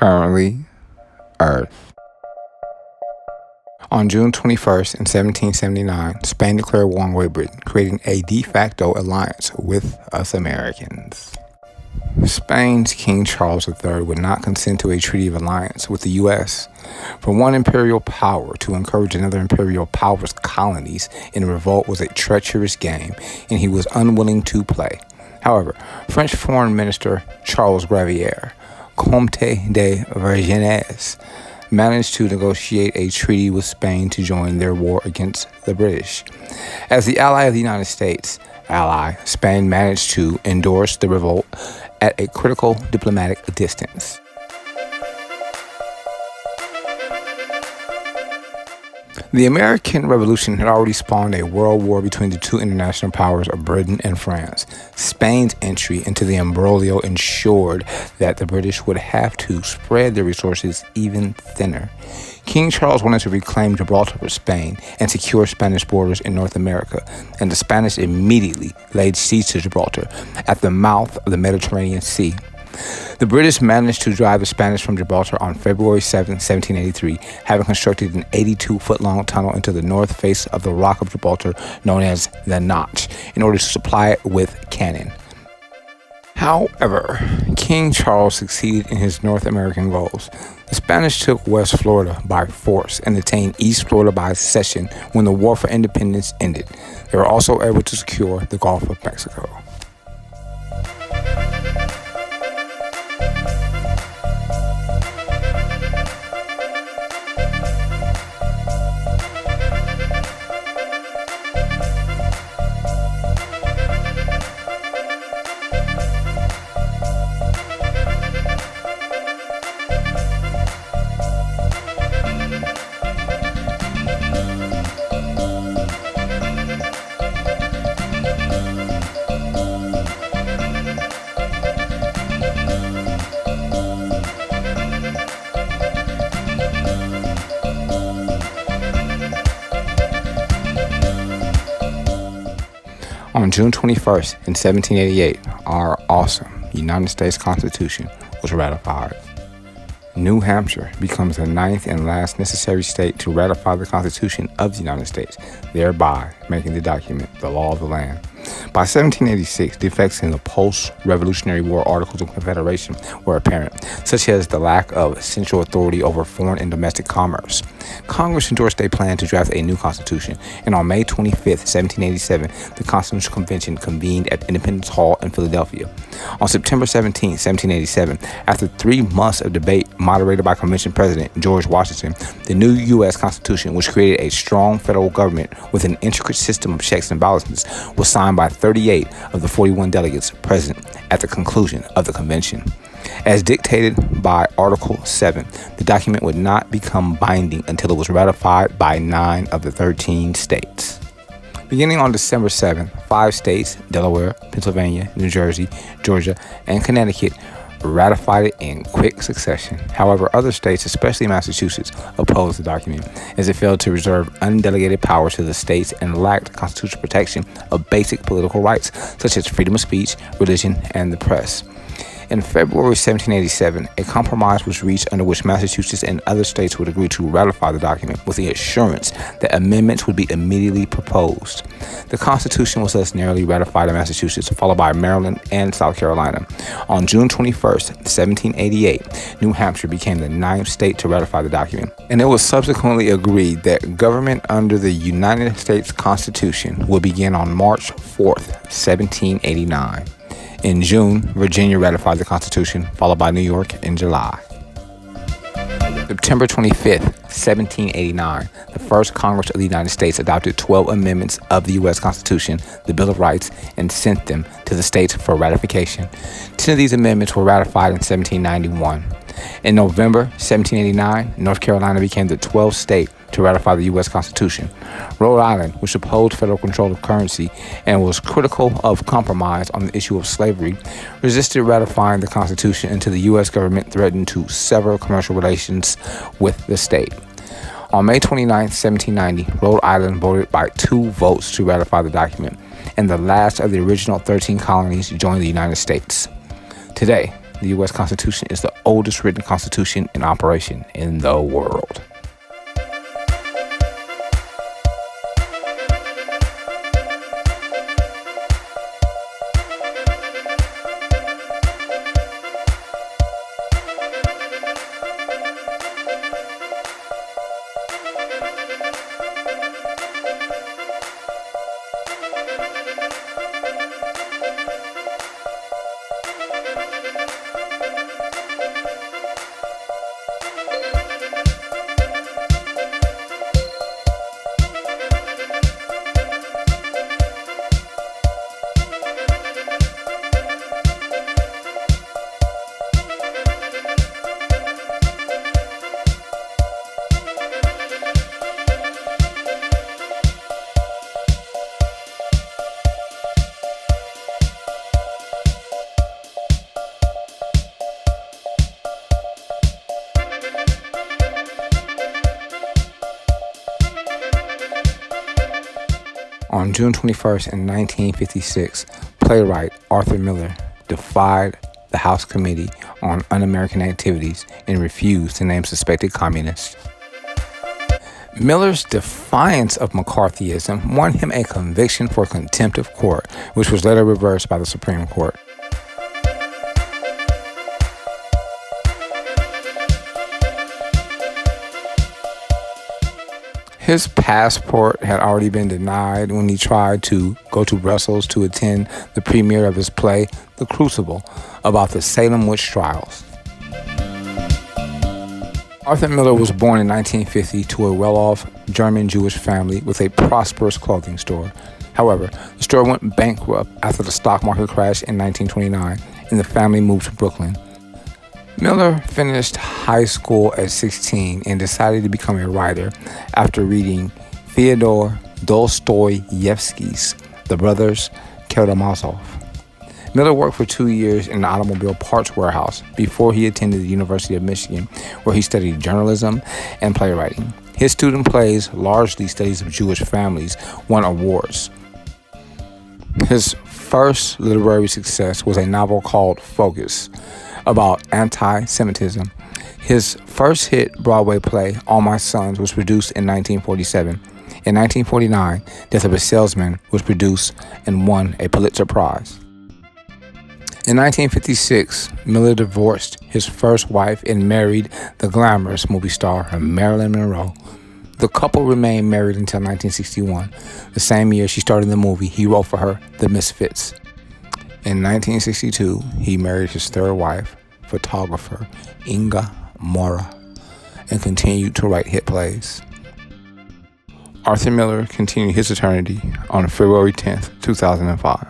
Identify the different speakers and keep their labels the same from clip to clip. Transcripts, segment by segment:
Speaker 1: Currently, Earth. On June 21st in 1779, Spain declared war on Great Britain, creating a de facto alliance with us Americans. Spain's King Charles III would not consent to a treaty of alliance with the U.S. For one imperial power to encourage another imperial power's colonies in revolt was a treacherous game, and he was unwilling to play. However, French Foreign Minister Charles Gravier, Comte de Vergennes, managed to negotiate a treaty with Spain to join their war against the British. As the ally of the United States, Spain managed to endorse the revolt at a critical diplomatic distance. The American Revolution had already spawned a world war between the two international powers of Britain and France. Spain's entry into the imbroglio ensured that the British would have to spread their resources even thinner. King Charles wanted to reclaim Gibraltar for Spain and secure Spanish borders in North America, and the Spanish immediately laid siege to Gibraltar at the mouth of the Mediterranean Sea. The British managed to drive the Spanish from Gibraltar on February 7, 1783, having constructed an 82-foot-long tunnel into the north face of the Rock of Gibraltar known as the Notch in order to supply it with cannon. However, King Charles succeeded in his North American goals. The Spanish took West Florida by force and attained East Florida by cession when the War for Independence ended. They were also able to secure the Gulf of Mexico. On June 21st in 1788, our awesome United States Constitution was ratified. New Hampshire becomes the ninth and last necessary state to ratify the Constitution of the United States, thereby making the document the law of the land. By 1786, defects in the post-Revolutionary War Articles of Confederation were apparent, such as the lack of central authority over foreign and domestic commerce. Congress endorsed a plan to draft a new constitution, and on May 25, 1787, the Constitutional Convention convened at Independence Hall in Philadelphia. On September 17, 1787, after 3 months of debate moderated by Convention President George Washington, the new U.S. Constitution, which created a strong federal government with an intricate system of checks and balances, was signed by 38 of the 41 delegates present at the conclusion of the convention. As dictated by Article 7, the document would not become binding until it was ratified by 9 of the 13 states. Beginning on December 7, 5 states, Delaware, Pennsylvania, New Jersey, Georgia, and Connecticut, ratified it in quick succession. However, other states, especially Massachusetts, opposed the document as it failed to reserve undelegated power to the states and lacked constitutional protection of basic political rights such as freedom of speech, religion, and the press. In February 1787, a compromise was reached under which Massachusetts and other states would agree to ratify the document with the assurance that amendments would be immediately proposed. The Constitution was thus narrowly ratified in Massachusetts, followed by Maryland and South Carolina. On June 21, 1788, New Hampshire became the 9th state to ratify the document, and it was subsequently agreed that government under the United States Constitution would begin on March 4, 1789. In June, Virginia ratified the Constitution, followed by New York in July. September 25, 1789, the first Congress of the United States adopted 12 amendments of the U.S. Constitution, the Bill of Rights, and sent them to the states for ratification. 10 of these amendments were ratified in 1791. In November 1789, North Carolina became the 12th state to ratify the U.S. Constitution. Rhode Island, which opposed federal control of currency and was critical of compromise on the issue of slavery, resisted ratifying the Constitution until the U.S. government threatened to sever commercial relations with the state. On May 29, 1790, Rhode Island voted by 2 votes to ratify the document, and the last of the original 13 colonies joined the United States. Today, the U.S. Constitution is the oldest written constitution in operation in the world. On June 21st in 1956, playwright Arthur Miller defied the House Committee on Un-American Activities and refused to name suspected communists. Miller's defiance of McCarthyism won him a conviction for contempt of court, which was later reversed by the Supreme Court. His passport had already been denied when he tried to go to Brussels to attend the premiere of his play, The Crucible, about the Salem witch trials. Arthur Miller was born in 1950 to a well-off German Jewish family with a prosperous clothing store. However, the store went bankrupt after the stock market crashed in 1929, and the family moved to Brooklyn. Miller finished high school at 16 and decided to become a writer after reading Fyodor Dostoevsky's The Brothers Karamazov. Miller worked for 2 years in an automobile parts warehouse before he attended the University of Michigan, where he studied journalism and playwriting. His student plays, largely studies of Jewish families, won awards. His first literary success was a novel called Focus, about anti-Semitism. His first hit Broadway play, All My Sons, was produced in 1947. In 1949, Death of a Salesman was produced and won a Pulitzer Prize. In 1956, Miller divorced his first wife and married the glamorous movie star Marilyn Monroe. The couple remained married until 1961. The same year she starred in the movie he wrote for her, The Misfits. In 1962, he married his third wife, photographer Inga Mora, and continued to write hit plays. Arthur Miller continued his eternity on February 10th, 2005.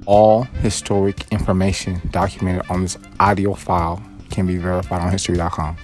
Speaker 1: All historic information documented on this audio file can be verified on History.com.